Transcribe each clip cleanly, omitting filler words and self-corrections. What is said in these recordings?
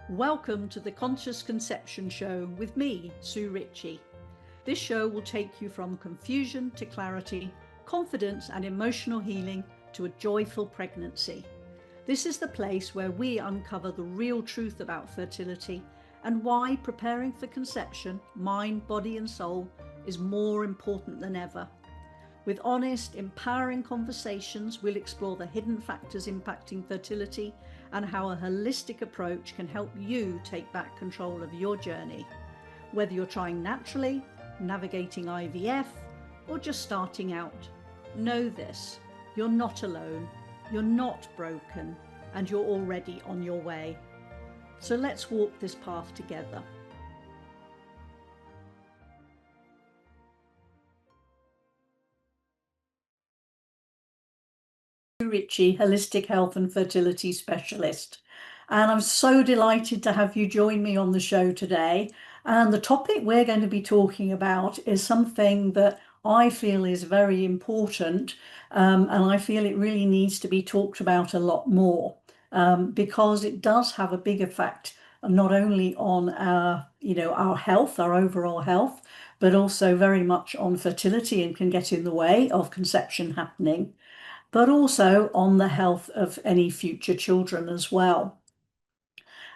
Welcome to the Conscious Conception Show with me, Sue Ritchie. This show will take you from confusion to clarity, confidence and emotional healing to a joyful pregnancy. This is the place where we uncover the real truth about fertility and why preparing for conception, mind, body and soul, is more important than ever. With honest, empowering conversations, we'll explore the hidden factors impacting fertility and how a holistic approach can help you take back control of your journey. Whether you're trying naturally, navigating IVF, or just starting out, know this: you're not alone, you're not broken, and you're already on your way. So let's walk this path together. Ritchie, Holistic Health and Fertility Specialist. And I'm so delighted to have you join me on the show today. And the topic we're going to be talking about is something that I feel is very important, and I feel it really needs to be talked about a lot more, because it does have a big effect not only on our health, our overall health, but also very much on fertility and can get in the way of conception happening, but also on the health of any future children as well.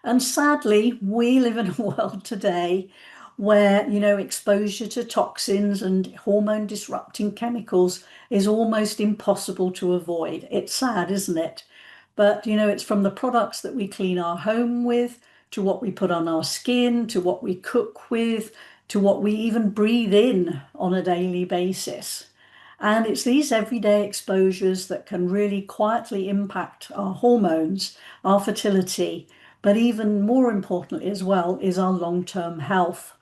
And sadly, we live in a world today where, exposure to toxins and hormone-disrupting chemicals is almost impossible to avoid. It's sad, isn't it? But, it's from the products that we clean our home with, to what we put on our skin, to what we cook with, to what we even breathe in on a daily basis. And it's these everyday exposures that can really quietly impact our hormones, our fertility, but even more importantly as well is our long-term health.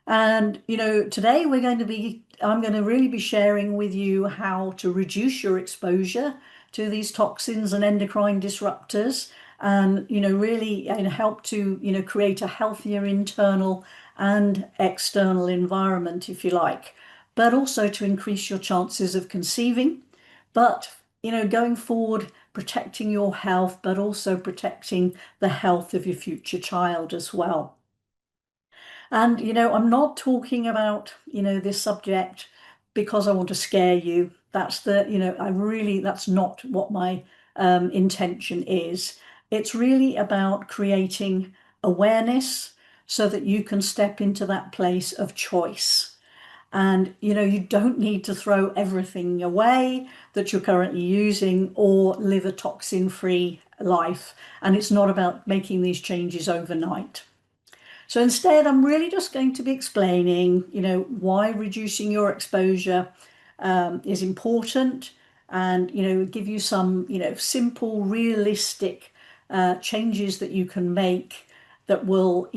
And, today I'm going to really be sharing with you how to reduce your exposure to these toxins and endocrine disruptors and, really help to, create a healthier internal and external environment, if you like, but also to increase your chances of conceiving. But, going forward, protecting your health, but also protecting the health of your future child as well. And, I'm not talking about, this subject because I want to scare you. That's that's not what my intention is. It's really about creating awareness so that you can step into that place of choice. And, you don't need to throw everything away that you're currently using or live a toxin-free life. And it's not about making these changes overnight. So instead, I'm really just going to be explaining, why reducing your exposure is important, and, give you some, simple, realistic changes that you can make that will,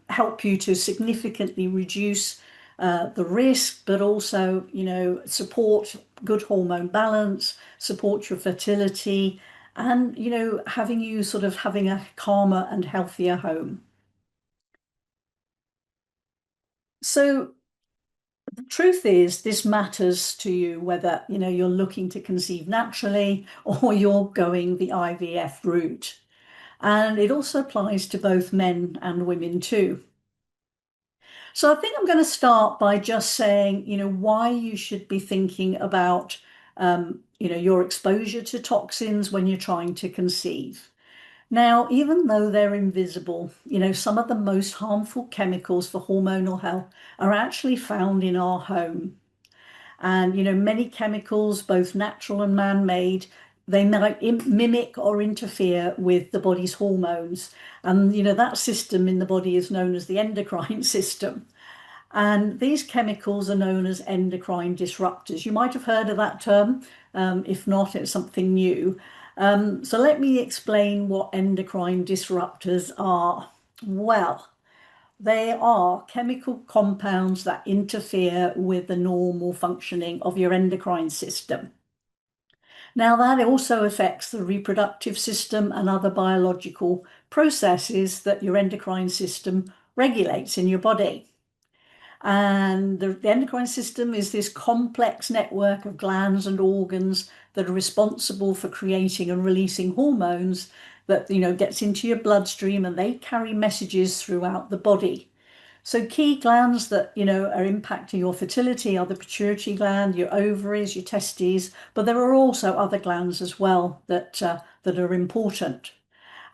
help you to significantly reduce the risk, but also, support good hormone balance, support your fertility, and, having a calmer and healthier home. So the truth is, this matters to you whether, you're looking to conceive naturally or you're going the IVF route. And it also applies to both men and women too. So I think I'm going to start by just saying, why you should be thinking about, your exposure to toxins when you're trying to conceive. Now, even though they're invisible, some of the most harmful chemicals for hormonal health are actually found in our home. And, many chemicals, both natural and man-made, they might mimic or interfere with the body's hormones. And, that system in the body is known as the endocrine system. And these chemicals are known as endocrine disruptors. You might have heard of that term. If not, it's something new. So let me explain what endocrine disruptors are. Well, they are chemical compounds that interfere with the normal functioning of your endocrine system. Now, that also affects the reproductive system and other biological processes that your endocrine system regulates in your body. And the endocrine system is this complex network of glands and organs that are responsible for creating and releasing hormones that, gets into your bloodstream, and they carry messages throughout the body. So key glands that, are impacting your fertility are the pituitary gland, your ovaries, your testes, but there are also other glands as well that are important.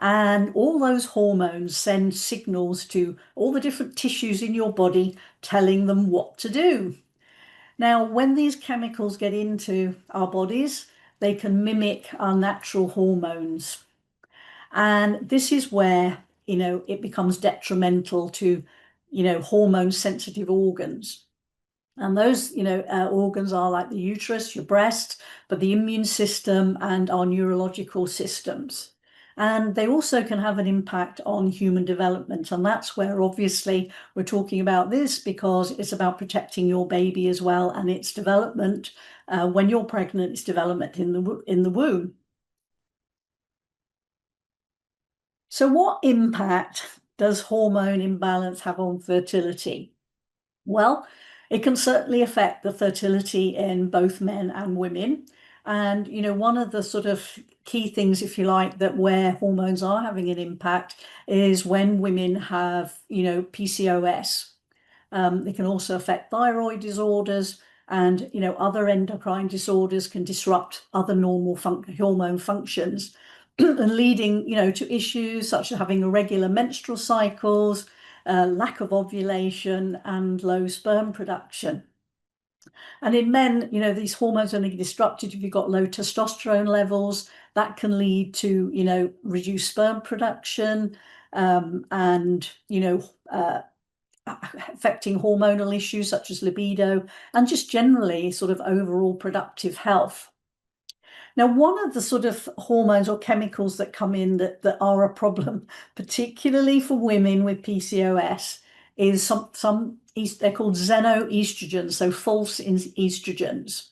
And all those hormones send signals to all the different tissues in your body, telling them what to do. Now, when these chemicals get into our bodies, they can mimic our natural hormones. And this is where, it becomes detrimental to, hormone sensitive organs. And those, organs are like the uterus, your breast, but the immune system and our neurological systems. And they also can have an impact on human development. And that's where obviously we're talking about this, because it's about protecting your baby as well, and its development when you're pregnant, its development in the womb. So what impact does hormone imbalance have on fertility? Well, it can certainly affect the fertility in both men and women. And, one of the sort of key things, if you like, that where hormones are having an impact is when women have, PCOS. It can also affect thyroid disorders, and, other endocrine disorders can disrupt other normal hormone functions and leading, to issues such as having irregular menstrual cycles, lack of ovulation, and low sperm production. And in men, these hormones are only disrupted if you've got low testosterone levels. That can lead to, reduced sperm production, and, affecting hormonal issues such as libido and just generally sort of overall productive health. Now, one of the sort of hormones or chemicals that come in that are a problem, particularly for women with PCOS, is they're called xenoestrogens, so false estrogens.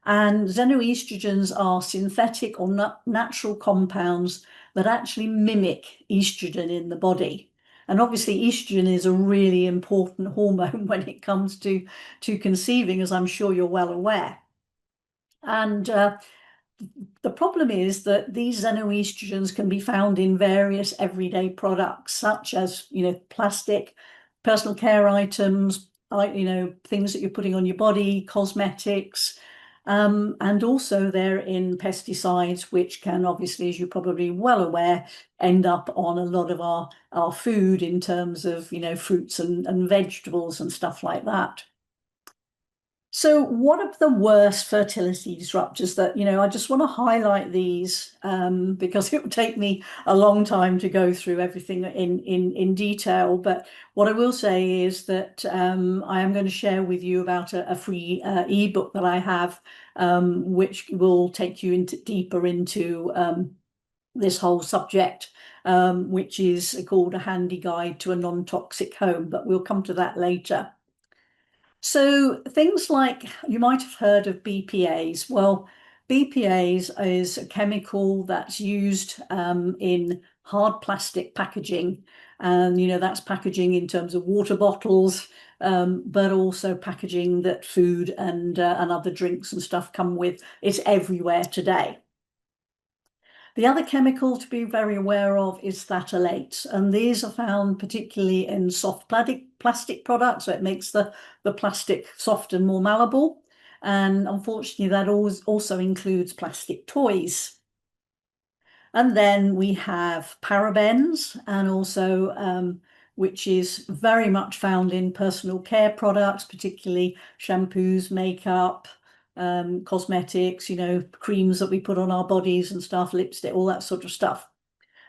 And xenoestrogens are synthetic or natural compounds that actually mimic estrogen in the body. And obviously, estrogen is a really important hormone when it comes to conceiving, as I'm sure you're well aware. And the problem is that these xenoestrogens can be found in various everyday products, such as, plastic, personal care items, things that you're putting on your body, cosmetics, and also they're in pesticides, which can obviously, as you're probably well aware, end up on a lot of our food in terms of, fruits and vegetables and stuff like that. So what are the worst fertility disruptors that, I just want to highlight these because it would take me a long time to go through everything in detail. But what I will say is that I am going to share with you about a free ebook that I have, which will take you deeper into this whole subject, which is called A Handy Guide to a Non-Toxic Home, but we'll come to that later. So things like, you might have heard of BPAs. Well, BPAs is a chemical that's used in hard plastic packaging. And, that's packaging in terms of water bottles, but also packaging that food and other drinks and stuff come with. It's everywhere today. The other chemical to be very aware of is phthalates, and these are found particularly in soft plastic products, so it makes the plastic soft and more malleable. And unfortunately, that also includes plastic toys. And then we have parabens, and also which is very much found in personal care products, particularly shampoos, makeup, cosmetics, creams that we put on our bodies and stuff, lipstick, all that sort of stuff.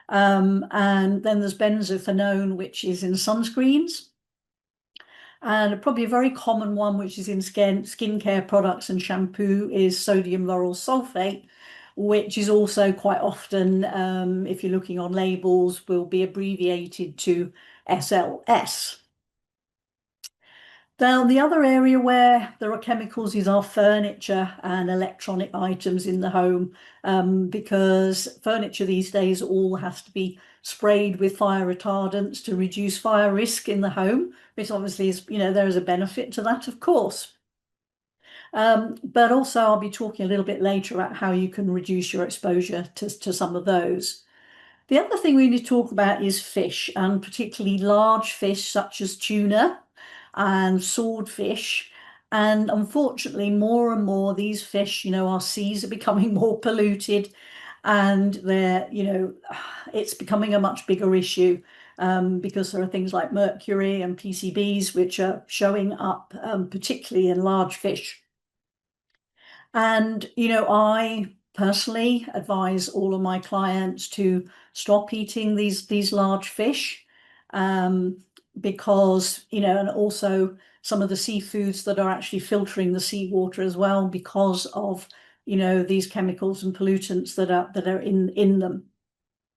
And then there's benzophenone, which is in sunscreens. And probably a very common one, which is in skincare products and shampoo, is sodium lauryl sulfate, which is also quite often, if you're looking on labels, will be abbreviated to SLS. Now, the other area where there are chemicals is our furniture and electronic items in the home, because furniture these days all has to be sprayed with fire retardants to reduce fire risk in the home, which obviously is, there is a benefit to that, of course. But also I'll be talking a little bit later about how you can reduce your exposure to some of those. The other thing we need to talk about is fish, and particularly large fish such as tuna and swordfish. And unfortunately, more and more these fish, our seas are becoming more polluted, and it's becoming a much bigger issue, because there are things like mercury and PCBs which are showing up, particularly in large fish. And, I personally advise all of my clients to stop eating these large fish, um, because, and also some of the seafoods that are actually filtering the seawater as well because of, these chemicals and pollutants that are in them.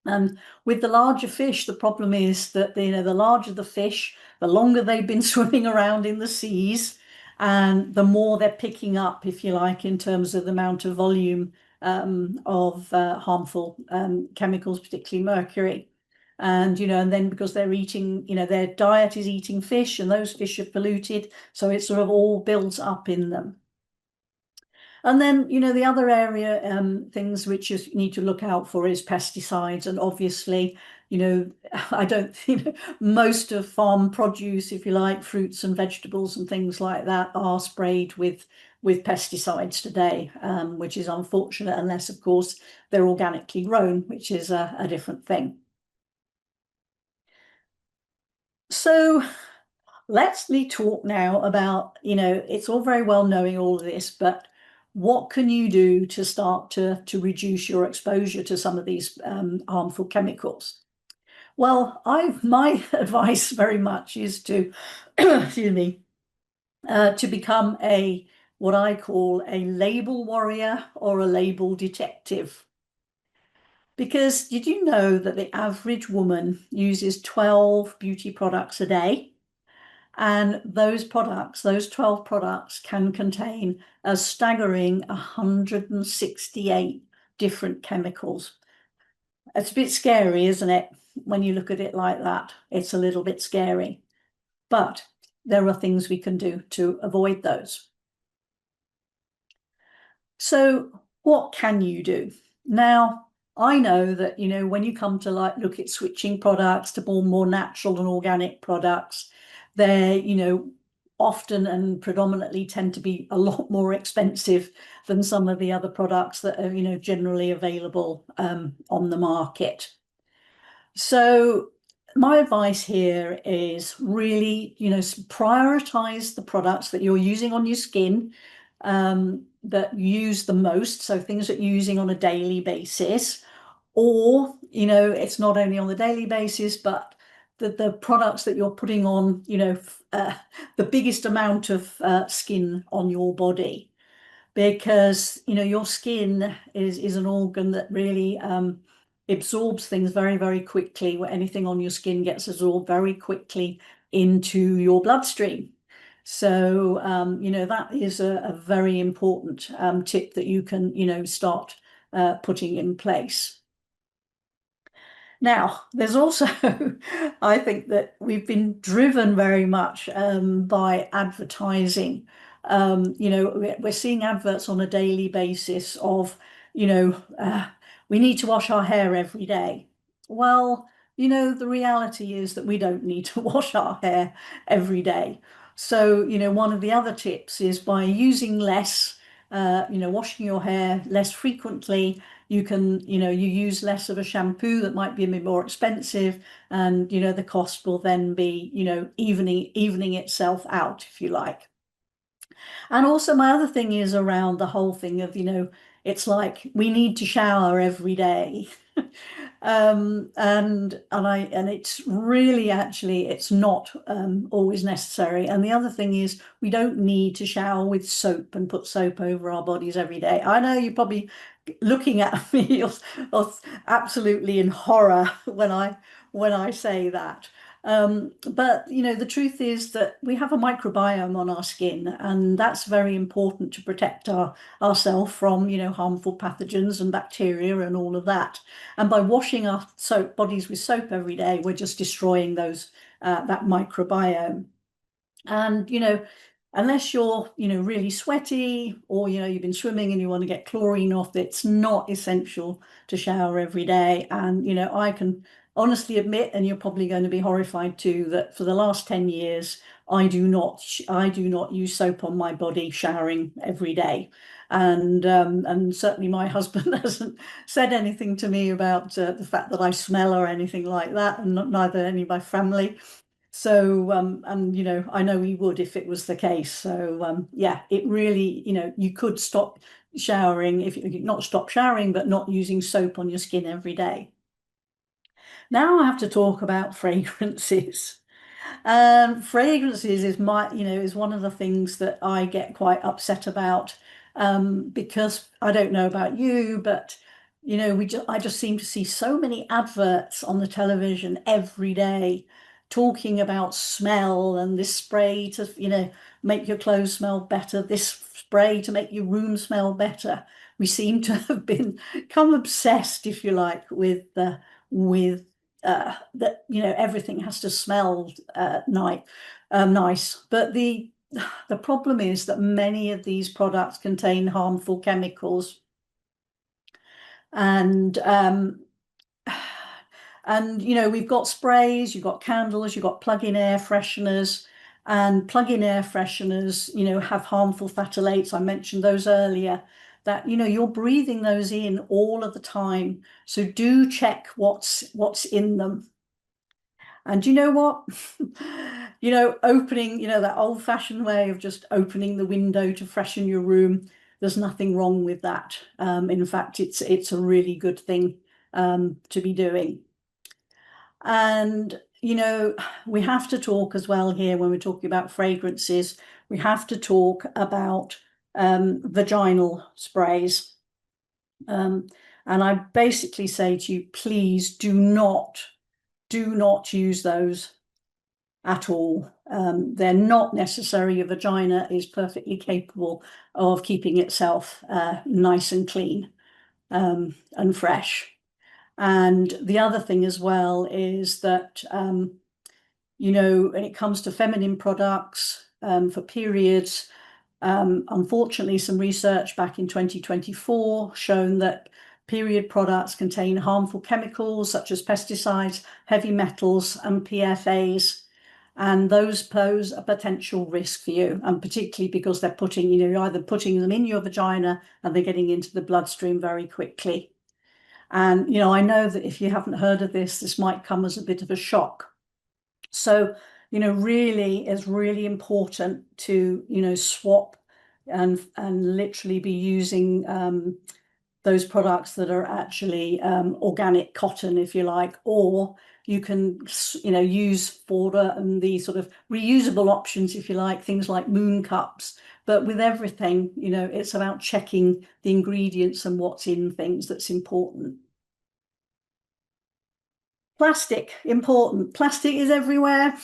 And with the larger fish, the problem is that the larger the fish, the longer they've been swimming around in the seas, and the more they're picking up, if you like, in terms of the amount of volume, of harmful chemicals, particularly mercury. And then because they're eating, their diet is eating fish, and those fish are polluted, so it sort of all builds up in them. And then, the other area, things which you need to look out for is pesticides. And obviously, I don't, most of farm produce, if you like, fruits and vegetables and things like that are sprayed with pesticides today, which is unfortunate, unless, of course, they're organically grown, which is a different thing. So let's talk now about, it's all very well knowing all of this, but what can you do to start to reduce your exposure to some of these harmful chemicals? Well, my advice very much is to, excuse me, to become what I call a label warrior or a label detective. Because did you know that the average woman uses 12 beauty products a day? And those 12 products, can contain a staggering 168 different chemicals. It's a bit scary, isn't it? When you look at it like that, it's a little bit scary. But there are things we can do to avoid those. So what can you do? Now, I know that, when you come to look at switching products to more natural and organic products, they're, often and predominantly tend to be a lot more expensive than some of the other products that are, generally available on the market. So my advice here is really, prioritize the products that you're using on your skin, that use the most. So things that you're using on a daily basis, or, it's not only on the daily basis, but the products that you're putting on, the biggest amount of skin on your body. Because, your skin is an organ that really absorbs things very, very quickly. Where anything on your skin gets absorbed very quickly into your bloodstream. So, that is a very important tip that you can, start putting in place. Now, there's also, I think that we've been driven very much by advertising. We're seeing adverts on a daily basis of, we need to wash our hair every day. Well, the reality is that we don't need to wash our hair every day. So, one of the other tips is by using less, washing your hair less frequently. You can, you use less of a shampoo that might be a bit more expensive, and, the cost will then be, evening itself out, if you like. And also my other thing is around the whole thing of, it's like we need to shower every day. And it's really, actually, it's not always necessary. And the other thing is, we don't need to shower with soap and put soap over our bodies every day. I know you're probably looking at me absolutely in horror when I say that. But the truth is that we have a microbiome on our skin, and that's very important to protect ourselves from harmful pathogens and bacteria and all of that. And by washing our bodies with soap every day, we're just destroying that microbiome. And unless you're, really sweaty, or, you've been swimming and you want to get chlorine off, it's not essential to shower every day. And, I can honestly admit, and you're probably going to be horrified too, that for the last 10 years, I do not use soap on my body showering every day. And certainly my husband hasn't said anything to me about the fact that I smell or anything like that, and neither any of my family. So, and I know he would if it was the case. So, yeah, it really, you could stop showering, if you not stop showering, but not using soap on your skin every day. Now I have to talk about fragrances. Fragrances is one of the things that I get quite upset about, because I don't know about you, but I just seem to see so many adverts on the television every day talking about smell, and this spray to, make your clothes smell better, this spray to make your room smell better. We seem to have become obsessed, if you like, with that everything has to smell nice. But the problem is that many of these products contain harmful chemicals, and we've got sprays, you've got candles, you've got plug-in air fresheners, and plug-in air fresheners, have harmful phthalates. I mentioned those earlier, that, you're breathing those in all of the time. So do check what's in them. And you know what? Opening, that old-fashioned way of just opening the window to freshen your room, there's nothing wrong with that. In fact, it's a really good thing to be doing. And, we have to talk as well here when we're talking about fragrances, we have to talk about vaginal sprays. And I basically say to you, please do not use those at all. They're not necessary. Your vagina is perfectly capable of keeping itself nice and clean and fresh. And the other thing as well is that, when it comes to feminine products for periods, unfortunately, some research back in 2024 shown that period products contain harmful chemicals such as pesticides, heavy metals, and PFAs. And those pose a potential risk for you, and particularly because they're you're either putting them in your vagina and they're getting into the bloodstream very quickly. And, I know that if you haven't heard of this might come as a bit of a shock. So, really, it's really important to, swap and literally be using those products that are actually organic cotton, if you like, or you can, use for the sort of reusable options, if you like, things like moon cups. But with everything, it's about checking the ingredients and what's in things that's important. Plastic, important. Plastic is everywhere.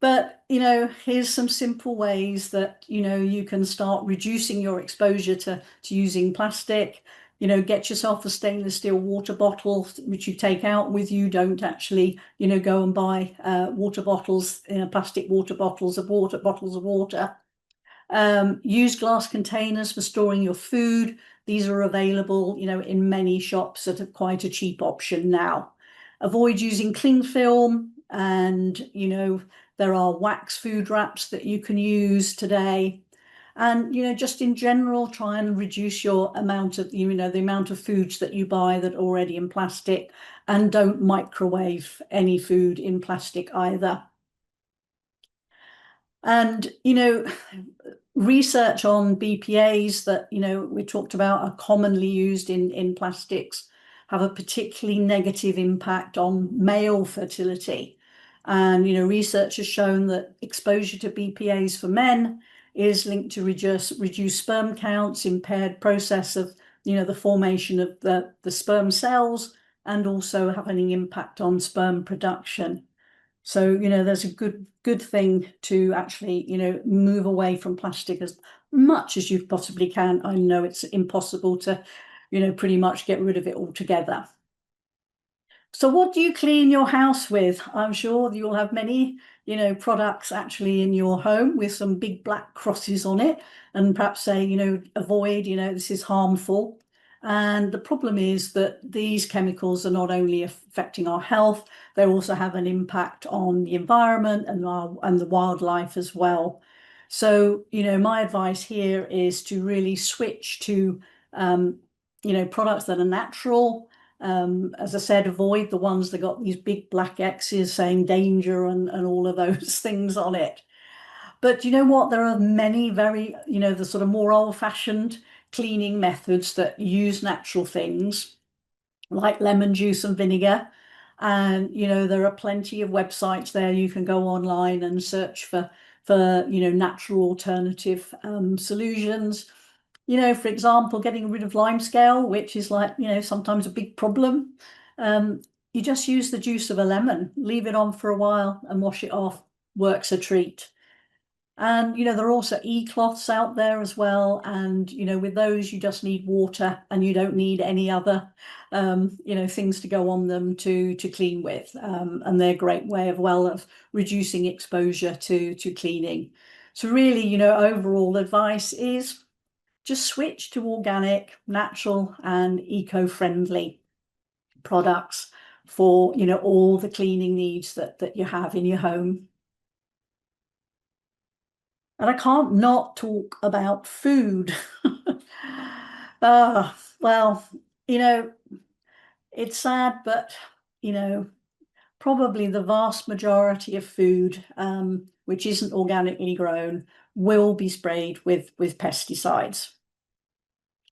But, here's some simple ways that, you can start reducing your exposure to using plastic. Get yourself a stainless steel water bottle, which you take out with you. Don't actually, go and buy water bottles, plastic water bottles of water. Use glass containers for storing your food. These are available, in many shops at quite a cheap option now. Avoid using cling film, and, there are wax food wraps that you can use today. And, just in general, try and reduce your amount of, the amount of foods that you buy that are already in plastic, and don't microwave any food in plastic either. And, research on BPAs that, we talked about are commonly used in plastics have a particularly negative impact on male fertility. And, research has shown that exposure to BPAs for men is linked to reduced sperm counts, impaired process of, the formation of the sperm cells, and also having an impact on sperm production. So, there's a good thing to actually, move away from plastic as much as you possibly can. I know it's impossible to, pretty much get rid of it altogether. So what do you clean your house with? I'm sure you'll have many, products actually in your home with some big black crosses on it, and perhaps say, avoid, this is harmful. And the problem is that these chemicals are not only affecting our health, they also have an impact on the environment and the wildlife as well. So, my advice here is to really switch to, products that are natural. As I said, avoid the ones that got these big black X's saying danger and all of those things on it. But you know what? There are many very, the sort of more old-fashioned cleaning methods that use natural things like lemon juice and vinegar. And, there are plenty of websites there. You can go online and search for natural alternative solutions. For example, getting rid of limescale, which is like, sometimes a big problem. You just use the juice of a lemon, leave it on for a while and wash it off. Works a treat. And, there are also e-cloths out there as well. And, with those, you just need water and you don't need any other, things to go on them to clean with. And they're a great way of reducing exposure to cleaning. So really, overall advice is just switch to organic, natural, and eco-friendly products for, all the cleaning needs that you have in your home. And I can't not talk about food. Well, it's sad, but, probably the vast majority of food, which isn't organically grown, will be sprayed with pesticides.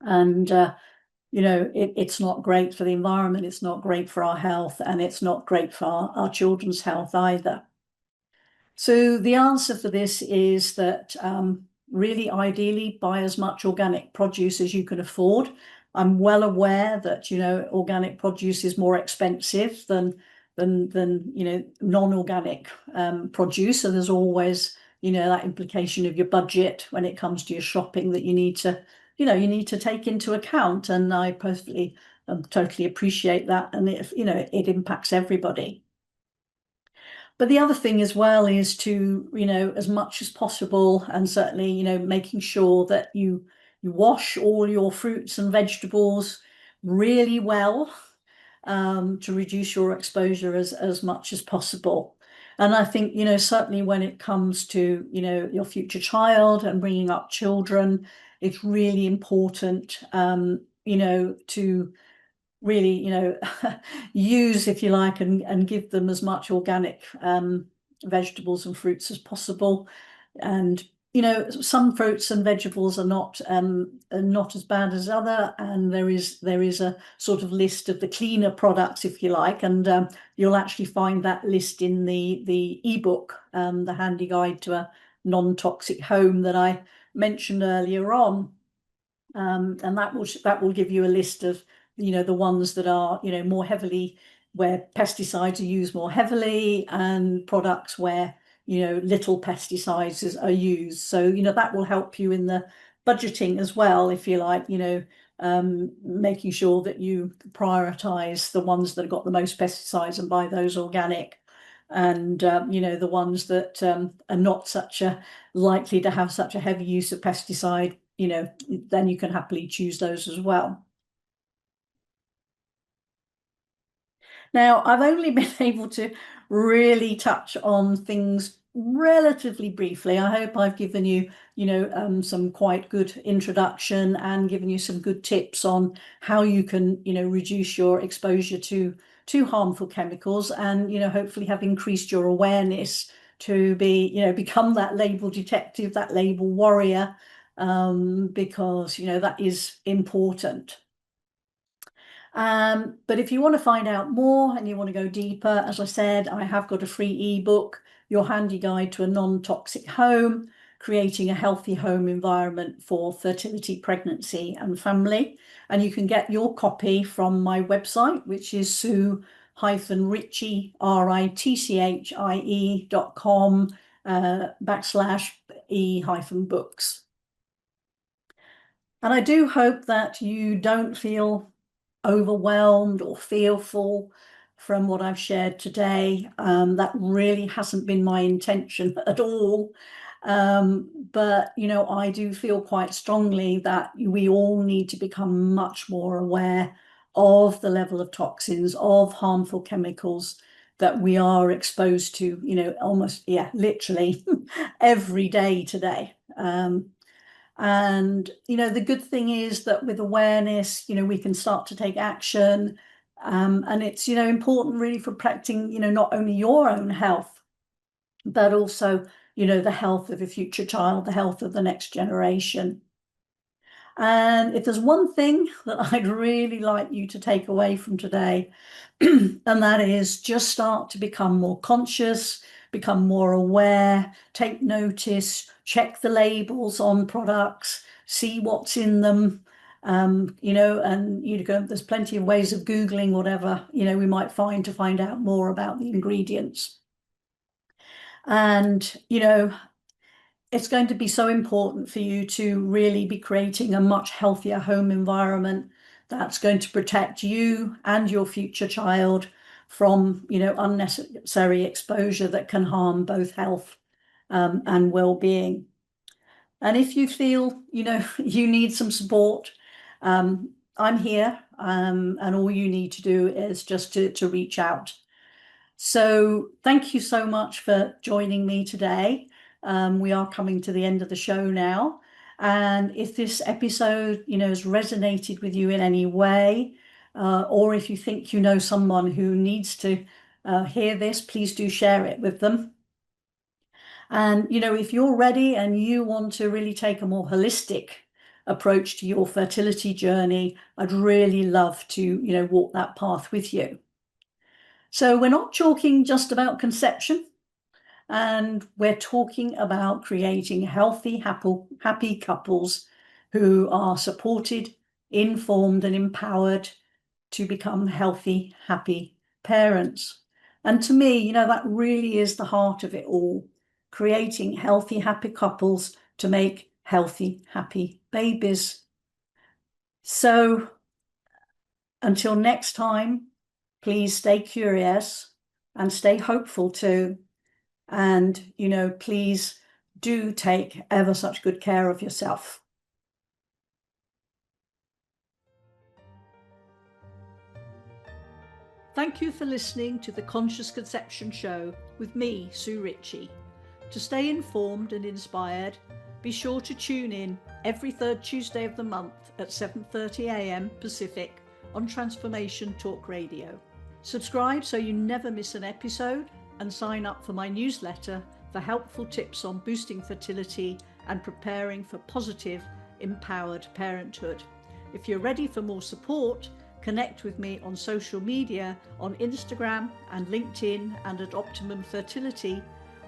And it's not great for the environment, it's not great for our health, and it's not great for our children's health either. So the answer for this is that really ideally buy as much organic produce as you can afford. I'm well aware that organic produce is more expensive than non-organic produce, and there's always that implication of your budget when it comes to your shopping that you need to take into account. And I personally totally appreciate that, and it impacts everybody. But the other thing as well is to, as much as possible, and certainly, making sure that you wash all your fruits and vegetables really well, to reduce your exposure as much as possible. And I think, certainly when it comes to, your future child and bringing up children, it's really important, to really, use, if you like, and give them as much organic vegetables and fruits as possible. And some fruits and vegetables are not as bad as other, and there is a sort of list of the cleaner products, if you like, and you'll actually find that list in the ebook, the Handy Guide to a Non-Toxic Home that I mentioned earlier on. And that will give you a list of the ones that are more heavily, where pesticides are used more heavily, and products where little pesticides are used. So that will help you in the budgeting as well, if you like, making sure that you prioritize the ones that have got the most pesticides and buy those organic. And the ones that are not such a likely to have such a heavy use of pesticide, then you can happily choose those as well. Now, I've only been able to really touch on things relatively briefly. I hope I've given you, some quite good introduction and given you some good tips on how you can, reduce your exposure to harmful chemicals, and, hopefully have increased your awareness to become that label detective, that label warrior, because, that is important. But if you want to find out more and you want to go deeper, as I said, I have got a free ebook, Your Handy Guide to a Non-Toxic Home, Creating a Healthy Home Environment for Fertility, Pregnancy and Family. And you can get your copy from my website, which is sue-ritchie, ritchie.com /e-books. And I do hope that you don't feel overwhelmed or fearful from what I've shared today. That really hasn't been my intention at all. But, I do feel quite strongly that we all need to become much more aware of the level of toxins, of harmful chemicals that we are exposed to, almost, literally every day today. And, the good thing is that with awareness, we can start to take action. And it's, important really for protecting, not only your own health, but also, the health of a future child, the health of the next generation. And if there's one thing that I'd really like you to take away from today, and that is just start to become more conscious, become more aware, take notice, check the labels on products, see what's in them. And there's plenty of ways of Googling whatever, we might find to find out more about the ingredients. And, it's going to be so important for you to really be creating a much healthier home environment that's going to protect you and your future child from, unnecessary exposure that can harm both health and well-being. And if you feel, you need some support, I'm here, and all you need to do is just to reach out. So thank you so much for joining me today. We are coming to the end of the show now. And if this episode, has resonated with you in any way, or if you think you know someone who needs to hear this, please do share it with them. And, if you're ready and you want to really take a more holistic approach to your fertility journey, I'd really love to, walk that path with you. So we're not talking just about conception, and we're talking about creating healthy, happy couples who are supported, informed, and empowered to become healthy, happy parents. And to me, that really is the heart of it all, creating healthy, happy couples to make healthy, happy babies. So until next time, please stay curious and stay hopeful too. And, please do take ever such good care of yourself. Thank you for listening to the Conscious Conception Show with me, Sue Ritchie. To stay informed and inspired, be sure to tune in every third Tuesday of the month at 7:30 a.m. Pacific on Transformation Talk Radio. Subscribe so you never miss an episode, and sign up for my newsletter for helpful tips on boosting fertility and preparing for positive, empowered parenthood. If you're ready for more support, connect with me on social media on Instagram and LinkedIn and at Optimum Fertility,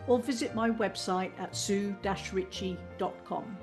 or visit my website at sue-ritchie.com.